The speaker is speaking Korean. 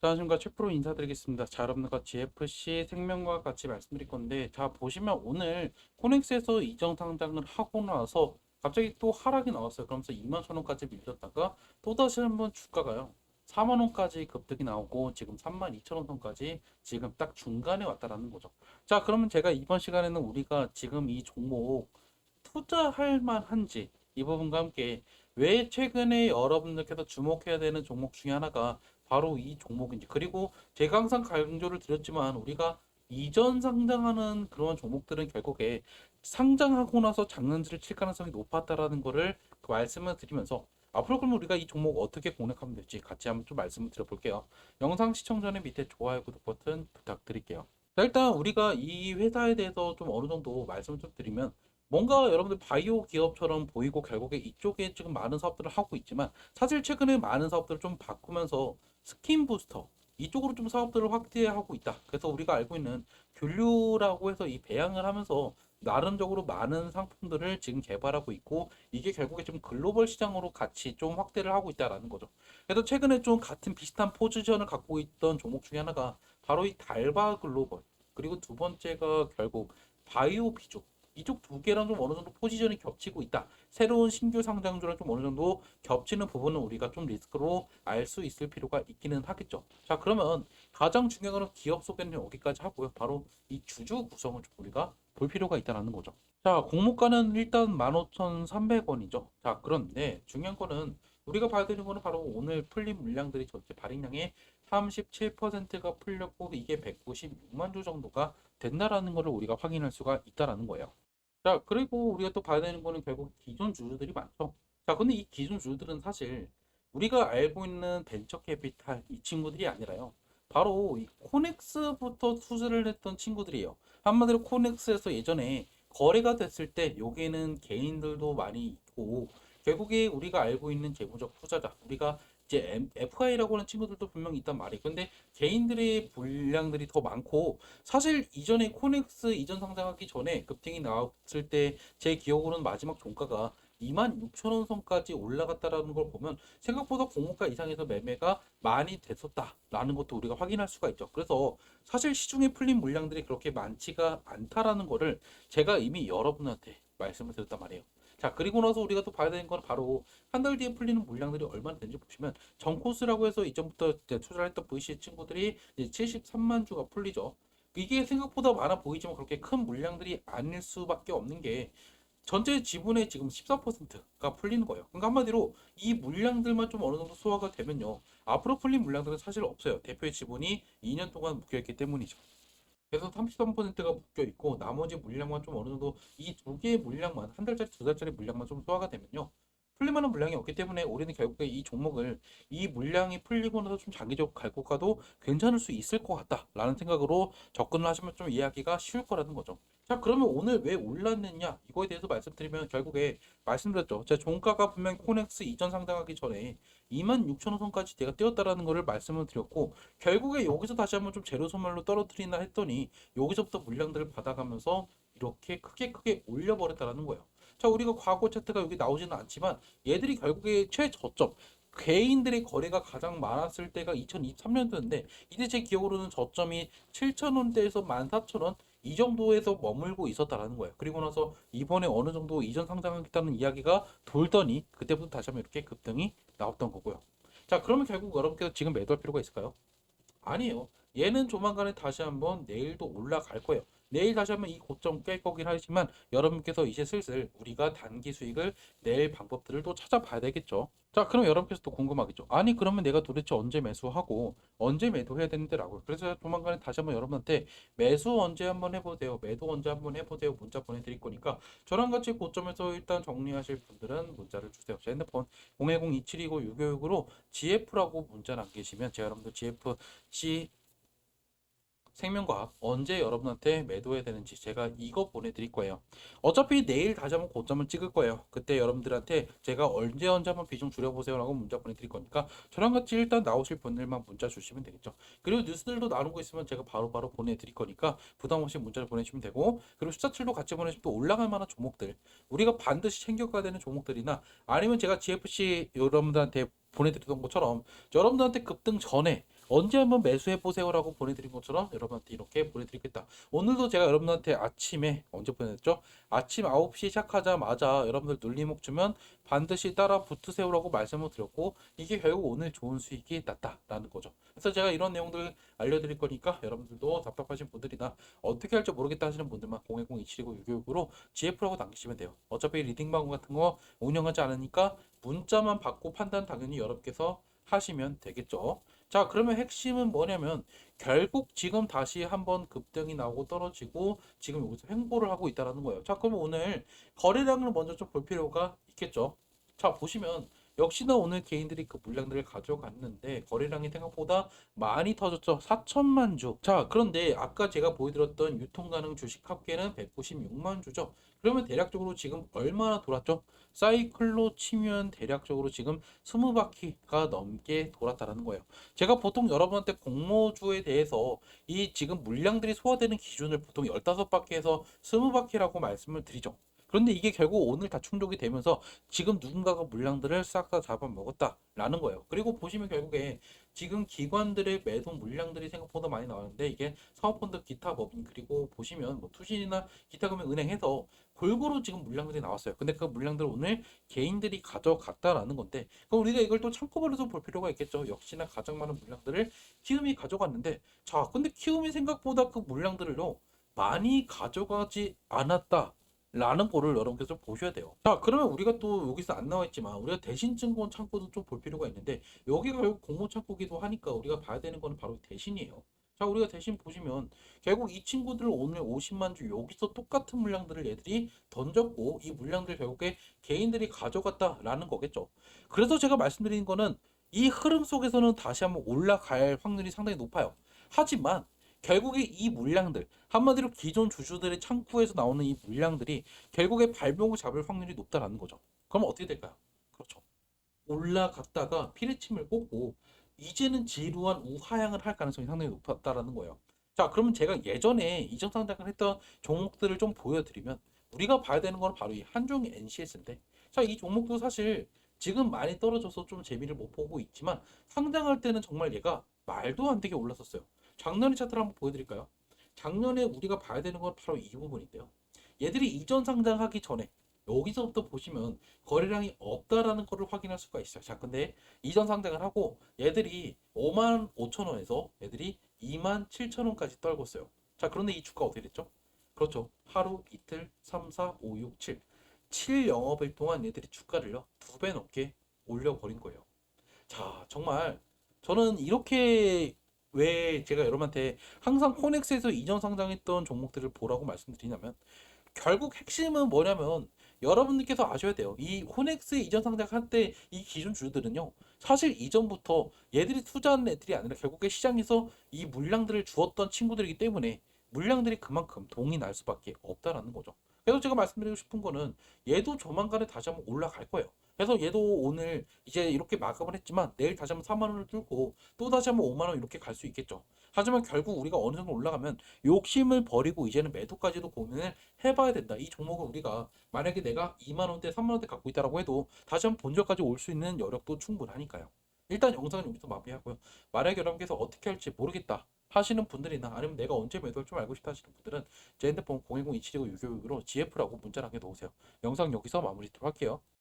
자, 안녕하십니까. 최프로 인사드리겠습니다. 자, 여러분들과 GFC 생명과 같이 말씀드릴 건데, 자, 보시면 오늘 코넥스에서 이정 상장을 하고 나서 갑자기 또 하락이 나왔어요. 그러면서 2만 천 원까지 밀렸다가 또다시 한번 주가가요. 4만 원까지 급등이 나오고 지금 3만 2천 원 선까지 지금 딱 중간에 왔다라는 거죠. 자, 그러면 제가 이번 시간에는 우리가 지금 이 종목 투자할 만한지 이 부분과 함께 왜 최근에 여러분들께서 주목해야 되는 종목 중에 하나가 바로 이 종목인지, 그리고 제가 항상 강조를 드렸지만 우리가 이전 상장하는 그런 종목들은 결국에 상장하고 나서 장난질을 칠 가능성이 높았다라는 거를 그 말씀을 드리면서 앞으로 그러면 우리가 이 종목 어떻게 공략하면 될지 같이 한번 좀 말씀을 드려볼게요. 영상 시청 전에 밑에 좋아요, 구독 버튼 부탁드릴게요. 자, 일단 우리가 이 회사에 대해서 좀 어느 정도 말씀을 좀 드리면, 뭔가 여러분들 바이오 기업처럼 보이고 결국에 이쪽에 지금 많은 사업들을 하고 있지만, 사실 최근에 많은 사업들을 좀 바꾸면서 스킨 부스터 이쪽으로 좀 사업들을 확대하고 있다. 그래서 우리가 알고 있는 균류라고 해서 이 배양을 하면서 나름적으로 많은 상품들을 지금 개발하고 있고, 이게 결국에 좀 글로벌 시장으로 같이 좀 확대를 하고 있다라는 거죠. 그래서 최근에 좀 같은 비슷한 포지션을 갖고 있던 종목 중에 하나가 바로 이 달바 글로벌, 그리고 두 번째가 결국 바이오 비주, 이쪽 두 개랑 좀 어느 정도 포지션이 겹치고 있다. 새로운 신규 상장주랑 좀 어느 정도 겹치는 부분은 우리가 좀 리스크로 알 수 있을 필요가 있기는 하겠죠. 자, 그러면 가장 중요한 건 기업 소개는 여기까지 하고요. 바로 이 주주 구성을 좀 우리가 볼 필요가 있다는 거죠. 자, 공모가는 일단 15,300원이죠. 자, 그런데 중요한 거는 우리가 봐야 되는 거는 바로 오늘 풀린 물량들이 전체 발행량의 37%가 풀렸고, 이게 196만 주 정도가 된다라는 것을 우리가 확인할 수가 있다라는 거예요. 자, 그리고 우리가 또 봐야 되는 거는 결국 기존 주주들이 많죠. 자, 근데 이 기존 주주들은 사실 우리가 알고 있는 벤처 캐피탈 이 친구들이 아니라요. 바로 이 코넥스부터 투자를 했던 친구들이에요. 한마디로 코넥스에서 예전에 거래가 됐을 때 여기에는 개인들도 많이 있고, 결국에 우리가 알고 있는 재무적 투자자, 우리가 이제 FI라고 하는 친구들도 분명히 있단 말이에요. 근데 개인들의 분량들이 더 많고, 사실 이전에 코넥스 이전 상장하기 전에 급등이 나왔을 때 제 기억으로는 마지막 종가가 26,000원 선까지 올라갔다라는 걸 보면 생각보다 공모가 이상에서 매매가 많이 됐었다라는 것도 우리가 확인할 수가 있죠. 그래서 사실 시중에 풀린 물량들이 그렇게 많지가 않다라는 거를 제가 이미 여러분한테 말씀을 드렸단 말이에요. 자, 그리고 나서 우리가 또 봐야 되는 건 바로 한 달 뒤에 풀리는 물량들이 얼마나 되는지 보시면, 정코스라고 해서 이전부터 이제 투자를 했던 VC 친구들이 이제 73만 주가 풀리죠. 이게 생각보다 많아 보이지만 그렇게 큰 물량들이 아닐 수밖에 없는 게, 전체 지분의 지금 14%가 풀리는 거예요. 그러니까 한마디로 이 물량들만 좀 어느 정도 소화가 되면요, 앞으로 풀린 물량들은 사실 없어요. 대표의 지분이 2년 동안 묶여있기 때문이죠. 그래서 33%가 묶여 있고 나머지 물량만 좀 어느 정도, 이 두 개의 물량만, 한 달짜리 두 달짜리 물량만 좀 소화가 되면요, 풀릴만한 물량이 없기 때문에 우리는 결국에 이 종목을 이 물량이 풀리고 나서 좀 장기적 갈고 가도 괜찮을 수 있을 것 같다라는 생각으로 접근을 하시면 좀 이해하기가 쉬울 거라는 거죠. 자, 그러면 오늘 왜 올랐느냐 이거에 대해서 말씀드리면, 결국에 말씀드렸죠. 제 종가가 분명 코넥스 이전 상장하기 전에 26,000원 선까지 제가 뛰었다라는 거를 말씀을 드렸고, 결국에 여기서 다시 한번 좀 재료 소멸로 떨어뜨리나 했더니 여기서부터 물량들을 받아가면서 이렇게 크게 올려버렸다라는 거예요. 자, 우리가 과거 차트가 여기 나오지는 않지만 얘들이 결국에 최저점, 개인들의 거래가 가장 많았을 때가 2023년도인데, 이때 제 기억으로는 저점이 7,000원대에서 14,000원 이 정도에서 머물고 있었다라는 거예요. 그리고 나서 이번에 어느 정도 이전 상장하겠다는 이야기가 돌더니 그때부터 다시 한번 이렇게 급등이 나왔던 거고요. 자, 그러면 결국 여러분께서 지금 매도할 필요가 있을까요? 아니에요. 얘는 조만간에 다시 한번 내일도 올라갈 거예요. 내일 다시 한번 이 고점 깰 거긴 하지만 여러분께서 이제 슬슬 우리가 단기 수익을 낼 방법들을 또 찾아봐야 되겠죠. 자, 그럼 여러분께서 또 궁금하겠죠. 아니, 그러면 내가 도대체 언제 매수하고 언제 매도해야 되는데라고요. 그래서 조만간에 다시 한번 여러분한테 매수 언제 한번 해보세요, 매도 언제 한번 해보세요 문자 보내드릴 거니까, 저랑 같이 고점에서 일단 정리하실 분들은 문자를 주세요. 제 핸드폰 010-2729-656으로 GF라고 문자 남기시면 제가 여러분들 GF 시 생명과학 언제 여러분한테 매도해야 되는지 제가 이거 보내드릴 거예요. 어차피 내일 다시 한번 고점을 찍을 거예요. 그때 여러분들한테 제가 언제 한번 비중 줄여보세요 라고 문자 보내드릴 거니까, 저랑 같이 일단 나오실 분들만 문자 주시면 되겠죠. 그리고 뉴스들도 나누고 있으면 제가 바로바로 보내드릴 거니까 부담 없이 문자를 보내주시면 되고, 그리고 숫자칠도 같이 보내주시면 또 올라갈 만한 종목들, 우리가 반드시 챙겨가야 되는 종목들이나, 아니면 제가 GFC 여러분들한테 보내드렸던 것처럼 여러분들한테 급등 전에 언제 한번 매수해 보세요라고 보내드린 것처럼 여러분한테 이렇게 보내드리겠다. 오늘도 제가 여러분한테 아침에 언제 보냈죠? 아침 9시 시작하자마자 여러분들 눌림목 주면 반드시 따라 붙으세요라고 말씀을 드렸고, 이게 결국 오늘 좋은 수익이 났다라는 거죠. 그래서 제가 이런 내용들 알려드릴 거니까 여러분들도 답답하신 분들이나 어떻게 할지 모르겠다 하시는 분들만 010-279-666으로 GF라고 남기시면 돼요. 어차피 리딩 방법 같은 거 운영하지 않으니까 문자만 받고 판단 당연히 여러분께서 하시면 되겠죠. 자, 그러면 핵심은 뭐냐면 결국 지금 다시 한번 급등이 나오고 떨어지고 지금 여기서 횡보를 하고 있다는 거예요. 자, 그러면 오늘 거래량을 먼저 좀 볼 필요가 있겠죠. 자, 보시면 역시나 오늘 개인들이 그 물량들을 가져갔는데 거래량이 생각보다 많이 터졌죠. 4천만 주. 자, 그런데 아까 제가 보여드렸던 유통 가능 주식 합계는 196만 주죠. 그러면 대략적으로 지금 얼마나 돌았죠? 사이클로 치면 대략적으로 지금 20바퀴가 넘게 돌았다는 거예요. 제가 보통 여러분한테 공모주에 대해서 이 지금 물량들이 소화되는 기준을 보통 15바퀴에서 20바퀴라고 말씀을 드리죠. 그런데 이게 결국 오늘 다 충족이 되면서 지금 누군가가 물량들을 싹 다 잡아먹었다라는 거예요. 그리고 보시면 결국에 지금 기관들의 매도 물량들이 생각보다 많이 나왔는데 이게 사모펀드 기타 법인 그리고 보시면 뭐 투신이나 기타 금융 은행 해서 골고루 지금 물량들이 나왔어요. 근데 그 물량들을 오늘 개인들이 가져갔다라는 건데, 그럼 우리가 이걸 또 창고별로서 볼 필요가 있겠죠. 역시나 가장 많은 물량들을 키움이 가져갔는데, 자, 근데 키움이 생각보다 그 물량들을요 많이 가져가지 않았다. 라는 거를 여러분께서 보셔야 돼요. 자, 그러면 우리가 또 여기서 안 나와 있지만 우리가 대신증권 창고도 좀 볼 필요가 있는데, 여기가 결국 공모 창고기도 하니까 우리가 봐야 되는 거는 바로 대신이에요. 자, 우리가 대신 보시면 결국 이 친구들 오늘 50만 주 여기서 똑같은 물량들을 얘들이 던졌고 이 물량들 결국에 개인들이 가져갔다라는 거겠죠. 그래서 제가 말씀드리는 거는 이 흐름 속에서는 다시 한번 올라갈 확률이 상당히 높아요. 하지만 결국에 이 물량들, 한마디로 기존 주주들의 창구에서 나오는 이 물량들이 결국에 발목을 잡을 확률이 높다라는 거죠. 그럼 어떻게 될까요? 그렇죠. 올라갔다가 피레침을 꽂고 이제는 지루한 우하향을 할 가능성이 상당히 높았다라는 거예요. 자, 그러면 제가 예전에 이전 상장을 했던 종목들을 좀 보여드리면 우리가 봐야 되는 건 바로 이 한종 NCS인데, 자, 이 종목도 사실 지금 많이 떨어져서 좀 재미를 못 보고 있지만 상장할 때는 정말 얘가 말도 안 되게 올랐었어요. 작년의 차트를 한번 보여드릴까요? 작년에 우리가 봐야 되는 건 바로 이 부분인데요. 얘들이 이전 상장하기 전에 여기서부터 보시면 거래량이 없다라는 것을 확인할 수가 있어요. 자, 근데 이전 상장을 하고 얘들이 5만 5천 원에서 얘들이 2만 7천 원까지 떨궜어요. 자, 그런데 이 주가 어떻게 됐죠? 그렇죠. 하루, 이틀, 3, 4, 5, 6, 7. 7 영업일 동안 얘들이 주가를요, 2배 넘게 올려버린 거예요. 자, 정말 저는 이렇게, 왜 제가 여러분한테 항상 코넥스에서 이전 상장했던 종목들을 보라고 말씀드리냐면 결국 핵심은 뭐냐면 여러분들께서 아셔야 돼요. 이 호넥스 이전 상장할 때 이 기존 주주들은요, 사실 이전부터 얘들이 투자하는 애들이 아니라 결국에 시장에서 이 물량들을 주었던 친구들이기 때문에 물량들이 그만큼 동이 날 수밖에 없다라는 거죠. 그래서 제가 말씀드리고 싶은 거는 얘도 조만간에 다시 한번 올라갈 거예요. 그래서 얘도 오늘 이제 이렇게 마감을 했지만 내일 다시 한번 4만 원을 뚫고 또 다시 한번 5만 원 이렇게 갈 수 있겠죠. 하지만 결국 우리가 어느 정도 올라가면 욕심을 버리고 이제는 매도까지도 고민을 해봐야 된다. 이 종목을 우리가 만약에 내가 2만 원대, 3만 원대 갖고 있다라고 해도 다시 한번 본전까지 올 수 있는 여력도 충분하니까요. 일단 영상은 여기서 마무리하고요. 만약에 여러분께서 어떻게 할지 모르겠다 하시는 분들이나 아니면 내가 언제 매도할 줄 알고 싶다 하시는 분들은 제 핸드폰 010-279-666으로 GF라고 문자 남겨놓으세요. 영상 여기서 마무리 하도록 할게요.